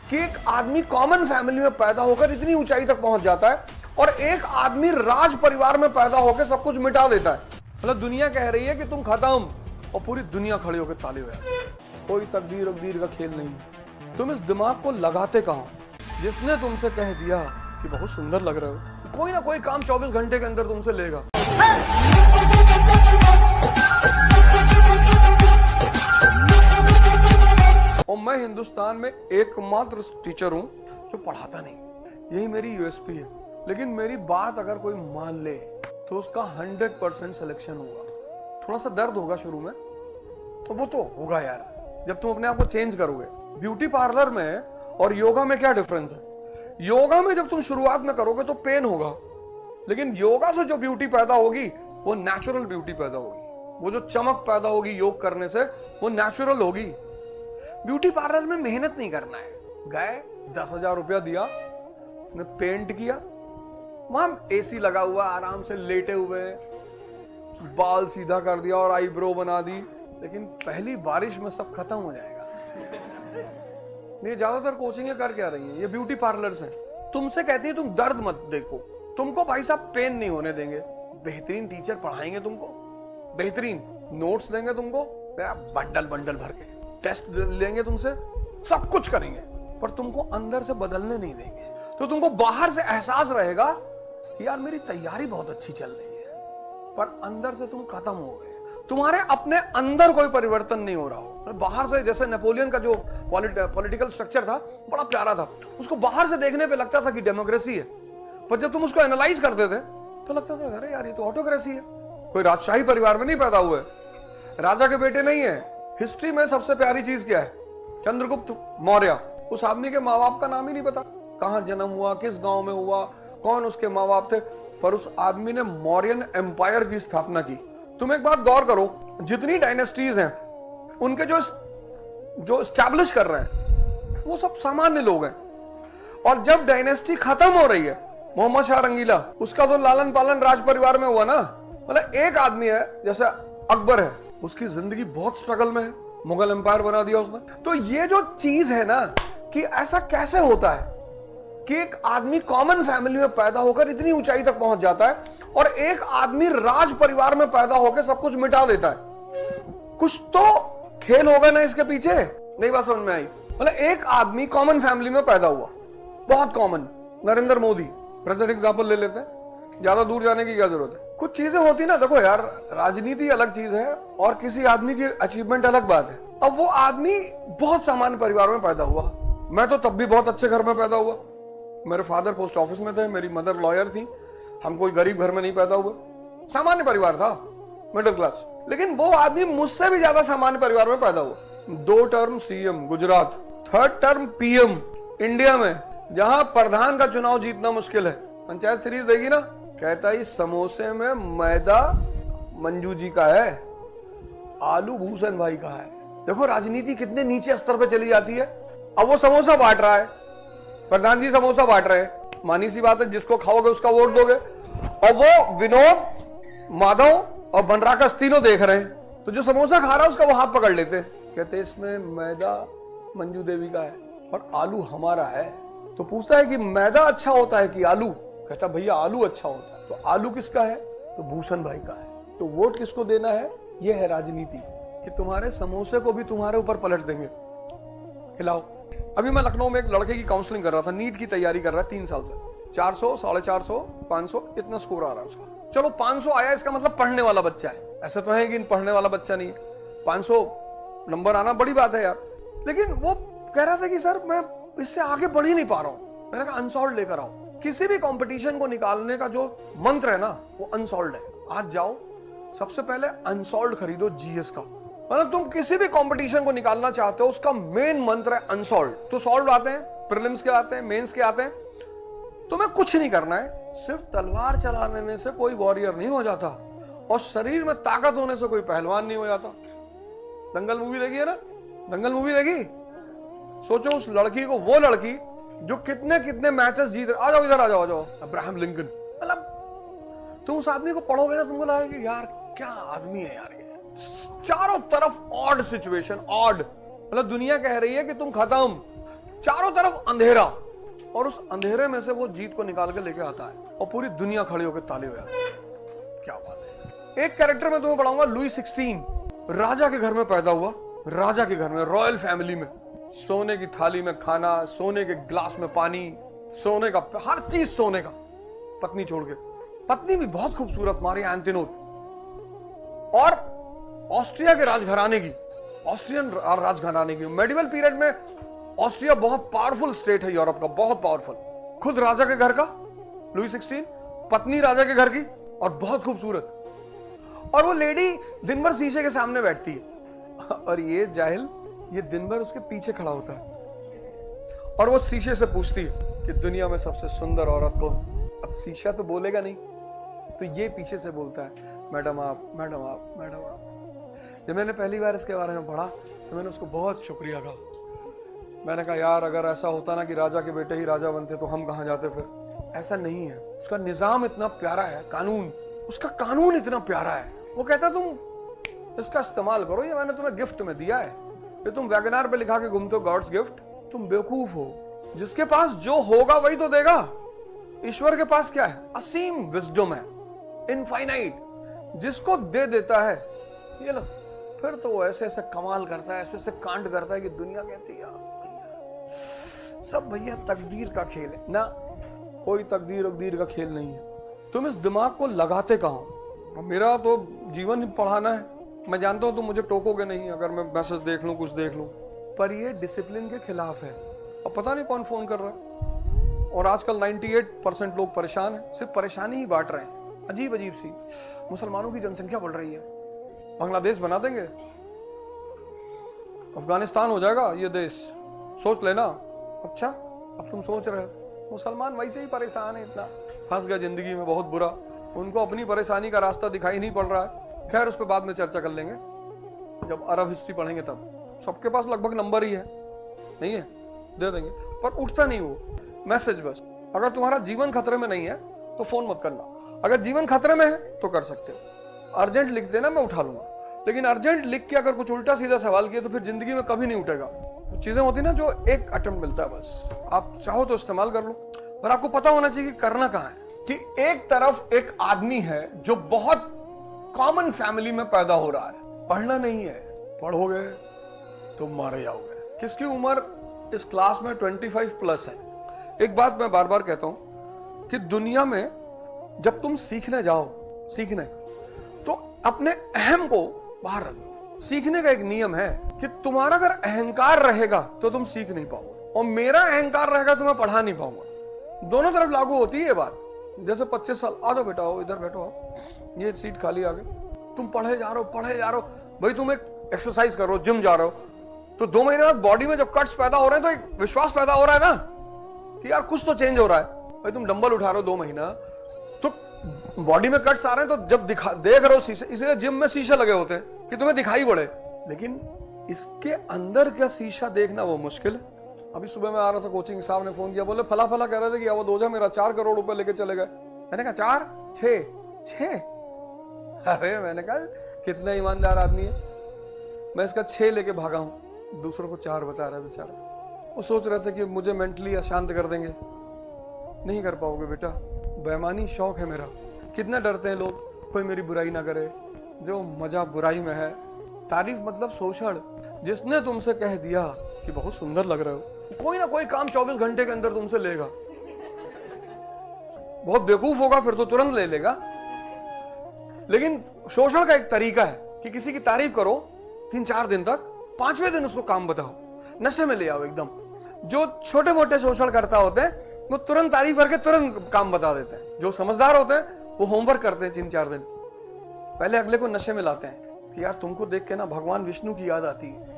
कि एक आदमी कॉमन फैमिली में पैदा होकर इतनी ऊंचाई तक पहुंच जाता है और एक आदमी राज परिवार में पैदा होकर सब कुछ मिटा देता है। मतलब दुनिया कह रही है कि तुम खत्म और पूरी दुनिया खड़ी होकर ताली बजा। कोई तकदीर वकदीर का खेल नहीं। तुम इस दिमाग को लगाते कहां? जिसने तुमसे कह दिया कि बहुत सुंदर लग रहे हो, कोई ना कोई काम 24 घंटे के अंदर तुमसे लेगा। और मैं हिंदुस्तान में एकमात्र टीचर हूं जो पढ़ाता नहीं। यही मेरी यूएसपी है। लेकिन मेरी बात अगर कोई मान ले तो उसका 100% सिलेक्शन होगा। थोड़ा सा दर्द होगा शुरू में, तो वो तो होगा यार, जब तुम अपने आप को चेंज करोगे। ब्यूटी पार्लर में और योगा में क्या डिफरेंस है? योगा में जब तुम शुरुआत में करोगे तो पेन होगा, लेकिन योगा से जो ब्यूटी पैदा होगी वो नेचुरल ब्यूटी पैदा होगी। वो जो चमक पैदा होगी योग करने से वो नेचुरल होगी। ब्यूटी पार्लर में मेहनत नहीं करना है। गए 10,000 रुपया दिया, उसने पेंट किया, वहां एसी लगा हुआ, आराम से लेटे हुए, बाल सीधा कर दिया और आईब्रो बना दी, लेकिन पहली बारिश में सब खत्म हो जाएगा। ये ज्यादातर कोचिंगें कर क्या रही हैं? ये ब्यूटी पार्लर्स हैं। तुमसे कहती है तुम दर्द मत देखो, तुमको भाई साहब पेन नहीं होने देंगे। बेहतरीन टीचर पढ़ाएंगे तुमको, बेहतरीन नोट्स देंगे तुमको, बंडल बंडल भर के टेस्ट लेंगे तुमसे, सब कुछ करेंगे, पर तुमको अंदर से बदलने नहीं देंगे। तो तुमको बाहर से एहसास रहेगा कि यार मेरी तैयारी बहुत अच्छी चल रही है, पर अंदर से तुम खत्म हो गए। तुम्हारे अपने अंदर कोई परिवर्तन नहीं हो रहा हो। बाहर से, जैसे नेपोलियन का जो पॉलिटिकल स्ट्रक्चर था बड़ा प्यारा था, उसको बाहर से देखने पे लगता था कि डेमोक्रेसी है, पर जब तुम उसको एनालाइज करते थे तो लगता था अरे यार ये तो ऑटोक्रेसी है। कोई राजशाही परिवार में नहीं पैदा हुए, राजा के बेटे नहीं है। हिस्ट्री में सबसे प्यारी चीज क्या है? चंद्रगुप्त मौर्य। उस आदमी के माँ बाप का नाम ही नहीं पता, कहां जन्म हुआ, किस गांव में हुआ, कौन उसके माँ बाप थे, पर उस आदमी ने मौर्यन एम्पायर की स्थापना की। तुम एक बात गौर करो, जितनी डायनेस्टीज हैं उनके जो एस्टैब्लिश कर रहे हैं वो सब सामान्य लोग हैं। और जब डायनेस्टी खत्म हो रही है, मोहम्मद शाह रंगीला, उसका तो लालन पालन राज परिवार में हुआ ना। मतलब एक आदमी है जैसे अकबर है, उसकी जिंदगी बहुत स्ट्रगल में है, मुगल एम्पायर बना दिया उसने। तो ये जो चीज है ना कि ऐसा कैसे होता है कि एक आदमी कॉमन फैमिली में पैदा होकर इतनी ऊंचाई तक पहुंच जाता है और एक आदमी राज परिवार में पैदा होकर सब कुछ मिटा देता है। कुछ तो खेल होगा ना इसके पीछे। नहीं बात समझ में आई? मतलब एक आदमी कॉमन फैमिली में पैदा हुआ, बहुत common, Narendra Modi present example ले लेते हैं, ज्यादा दूर जाने की क्या जरूरत है। कुछ चीजें होती ना, देखो यार, राजनीति अलग चीज है और किसी आदमी की अचीवमेंट अलग बात है। अब वो आदमी बहुत सामान्य परिवार में पैदा हुआ, मैं तो तब भी बहुत अच्छे घर में पैदा हुआ। मेरे फादर पोस्ट ऑफिस में थे, मेरी मदर लॉयर थी, हम कोई गरीब घर में नहीं पैदा हुए, सामान्य परिवार था, मिडिल क्लास। लेकिन वो आदमी मुझसे भी ज्यादा सामान्य परिवार में पैदा हुआ। 2 term CM Gujarat, 3rd term PM India में, जहां प्रधान का चुनाव जीतना मुश्किल है। पंचायत सीरीज देखी ना, कहता है समोसे में मैदा मंजू जी का है, आलू भूषण भाई का है। देखो राजनीति कितने नीचे स्तर पे चली जाती है। अब वो समोसा बांट रहा है, प्रधान जी समोसा बांट रहे हैं, मानी सी बात है, जिसको खाओगे उसका वोट दोगे। और वो विनोद, माधव और बनराकस तीनों देख रहे हैं, तो जो समोसा खा रहा है उसका वो हाथ पकड़ लेते हैं, कहते इसमें मैदा मंजू देवी का है और आलू हमारा है। तो पूछता है कि मैदा अच्छा होता है कि आलू? कहता भैया आलू अच्छा होता है। तो आलू किसका है? तो भूषण भाई का है। तो वोट किसको देना है? यह है राजनीति, कि तुम्हारे समोसे को भी तुम्हारे ऊपर पलट देंगे। खिलाओ। अभी मैं लखनऊ में एक लड़के की काउंसलिंग कर रहा था, नीट की तैयारी कर रहा है 3 साल से। 400, 450, 500 इतना स्कोर आ रहा है उसका। चलो 500 आया, इसका मतलब पढ़ने वाला बच्चा है। ऐसा तो है कि पढ़ने वाला बच्चा नहीं है। 500 नंबर आना बड़ी बात है यार। लेकिन वो कह रहा था कि सर मैं इससे आगे बढ़ ही नहीं पा रहा हूं। मैंने कहा अनसॉल्व लेकर आओ। किसी भी कंपटीशन को निकालने का जो मंत्र है ना वो अनसॉल्व है। आज जाओ, सबसे पहले अनसॉल्व खरीदो जीएस का। मतलब तुम किसी भी कंपटीशन को निकालना चाहते हो, उसका मेन मंत्र है अनसॉल्व। तो सॉल्व आते हैं, प्रीलिम्स के आते हैं, मेंस के आते हैं। तुम्हें कुछ नहीं करना है, सिर्फ तलवार चलाने से कोई वॉरियर नहीं हो जाता और शरीर में ताकत होने से कोई पहलवान नहीं हो जाता। दंगल मूवी देखी है ना? दंगल मूवी देखी? सोचो उस लड़की को, वो लड़की जो कितने कितने मैचेस जीत, आ जाओ इधर, आ जाओ, आ जाओ, अब्राहम लिंकन। मतलब तुम उस आदमी को पढ़ोगे ना, तुमको लगेगा कि यार क्या आदमी है यार ये। चारों तरफ ऑड सिचुएशन, ऑड। मतलब दुनिया कह रही है कि तुम खत्म चारों तरफ अंधेरा, और उस अंधेरे में से वो जीत को निकाल के लेके आता है और पूरी दुनिया खड़ी होकर ताली बजाती है। क्या बात है। एक कैरेक्टर में तुम्हें पढ़ाऊंगा, लुई 16, राजा के घर में पैदा हुआ, राजा के घर में, रॉयल फैमिली में, सोने की थाली में खाना, सोने के ग्लास में पानी, सोने का हर चीज सोने का, पत्नी छोड़ के। पत्नी भी बहुत खूबसूरत, मारी एंटिनोट, और ऑस्ट्रिया के राजघराने की, ऑस्ट्रियन राजघराने की। मेडिवल पीरियड में ऑस्ट्रिया बहुत पावरफुल स्टेट है यूरोप का, बहुत पावरफुल। खुद राजा के घर का लुई 16, पत्नी राजा के घर की, और बहुत खूबसूरत। और वो लेडी दिन भर शीशे के सामने बैठती है, और ये जाहिल ये दिन भर उसके पीछे खड़ा होता है, और वो शीशे से पूछती है कि दुनिया में सबसे सुंदर औरत कौन। अब शीशा तो बोलेगा नहीं, तो ये पीछे से बोलता है, मैडम आप, मैडम आप, मैडम आप। जब मैंने पहली बार इसके बारे में पढ़ा तो मैंने उसको बहुत शुक्रिया कहा। मैंने कहा यार, अगर ऐसा होता ना कि राजा के बेटे ही राजा बनते तो हम कहां जाते फिर। ऐसा नहीं है, उसका निजाम इतना प्यारा है, कानून, उसका कानून इतना प्यारा है। वो कहता तुम इसका इस्तेमाल करो, ये मैंने तुम्हें गिफ्ट में दिया है, ये तुम वैगनार पे लिखा के घूमते हो गॉड्स गिफ्ट। तुम बेवकूफ हो, जिसके पास जो होगा वही तो देगा। ईश्वर के पास क्या है? असीम विजडम है, इनफाइनाइट, जिसको दे देता है ये लो। फिर तो वो ऐसे ऐसे कमाल करता है, ऐसे ऐसे कांड करता है कि दुनिया कहती है सब भैया तकदीर का खेल है ना। कोई तकदीर वकदीर का खेल नहीं है। तुम इस दिमाग को लगाते कहाँ? मेरा तो जीवन पढ़ाना है। मैं जानता हूं तुम मुझे टोकोगे नहीं अगर मैं मैसेज देख लूं, कुछ देख लूं, पर ये डिसिप्लिन के खिलाफ है। अब पता नहीं कौन फोन कर रहा है। और आजकल 98% लोग परेशान हैं, सिर्फ परेशानी ही बांट रहे हैं, अजीब अजीब सी। मुसलमानों की जनसंख्या बढ़ रही है, बांग्लादेश बना देंगे, अफगानिस्तान हो जाएगा ये देश, सोच लेना। अच्छा, अब तुम सोच रहे हो मुसलमान वैसे ही परेशान है, इतना फंस गया जिंदगी में, बहुत बुरा। उनको अपनी परेशानी का रास्ता दिखाई नहीं पड़ रहा है। खैर, उस पर बाद में चर्चा कर लेंगे, जब अरब हिस्ट्री पढ़ेंगे तब। सबके पास लगभग नंबर ही है, नहीं है, दे देंगे, पर उठता नहीं वो मैसेज बस। अगर तुम्हारा जीवन खतरे में नहीं है तो फोन मत करना, अगर जीवन खतरे में है तो कर सकते हो। अर्जेंट लिख देना, मैं उठा लूंगा, लेकिन अर्जेंट लिख के अगर कुछ उल्टा सीधा सवाल किया तो फिर जिंदगी में कभी नहीं उठेगा। चीजें होती ना जो एक अटेम्प्ट मिलता है, बस आप चाहो तो इस्तेमाल कर लो। पर आपको पता होना चाहिए कि करना कहाँ है। कि एक तरफ एक आदमी है जो बहुत कॉमन फैमिली में पैदा हो रहा है, पढ़ना नहीं है, पढ़ोगे तो मारे जाओगे। किसकी उम्र इस क्लास में 25+ है। एक बात मैं बार बार कहता हूं कि दुनिया में जब तुम सीखने जाओ, सीखने, तो अपने अहम को बाहर रखो। सीखने का एक नियम है कि तुम्हारा अगर अहंकार रहेगा तो तुम सीख नहीं पाओगे, और मेरा अहंकार रहेगा तो मैं पढ़ा नहीं पाऊंगा। दोनों तरफ लागू होती है ये बात। जैसे 25 साल, आ जाओ बेटा, आओ इधर बैठो, आओ, ये सीट खाली आ गई, तुम पढ़े जा रहे हो, पढ़े जा रहे हो। भाई तुम एक एक्सरसाइज कर रहे हो, जिम जा रहे हो, तो 2 महीने बाद बॉडी में जब कट्स पैदा हो रहे हैं तो एक विश्वास पैदा हो रहा है ना कि यार कुछ तो चेंज हो रहा है। भाई तुम डंबल उठा रहे हो 2 महीना, तो बॉडी में कट्स आ रहे हैं, तो जब देख रहे हो शीशे, इसलिए जिम में शीशे लगे होते हैं कि तुम्हें दिखाई पड़े, लेकिन इसके अंदर क्या शीशा देखना वो मुश्किल है। अभी सुबह में आ रहा था कोचिंग, साहब ने फोन किया, बोले फला फला कह रहे थे कि वो दोजा मेरा 4 करोड़ रुपए लेके चले गए। मैंने कहा 4, 6। अरे मैंने कहा कितना ईमानदार आदमी है, मैं इसका 6 लेके भागा हूं, दूसरों को 4 बता रहा है बेचारा। वो सोच रहे थे कि मुझे मेंटली अशांत कर देंगे। नहीं कर पाओगे बेटा, बेईमानी शौक है मेरा। कितना डरते हैं लोग कोई मेरी बुराई ना करे, जो मजा बुराई में है। तारीफ मतलब शोषण। जिसने तुमसे कह दिया कि बहुत सुंदर लग रहे हो, कोई ना कोई काम 24 घंटे के अंदर तुमसे लेगा। बहुत बेवकूफ होगा फिर तो तुरंत ले लेगा, लेकिन शोषण का एक तरीका है कि किसी की तारीफ करो 3-4 दिन तक, 5वें दिन उसको काम बताओ, नशे में ले आओ एकदम। जो छोटे मोटे शोषण करता होते हैं वो तुरंत तारीफ करके तुरंत काम बता देते हैं। जो समझदार होते हैं वो होमवर्क करते हैं 3-4 दिन, पहले अगले को नशे में लाते हैं कि यार तुमको देख के ना भगवान विष्णु की याद आती है।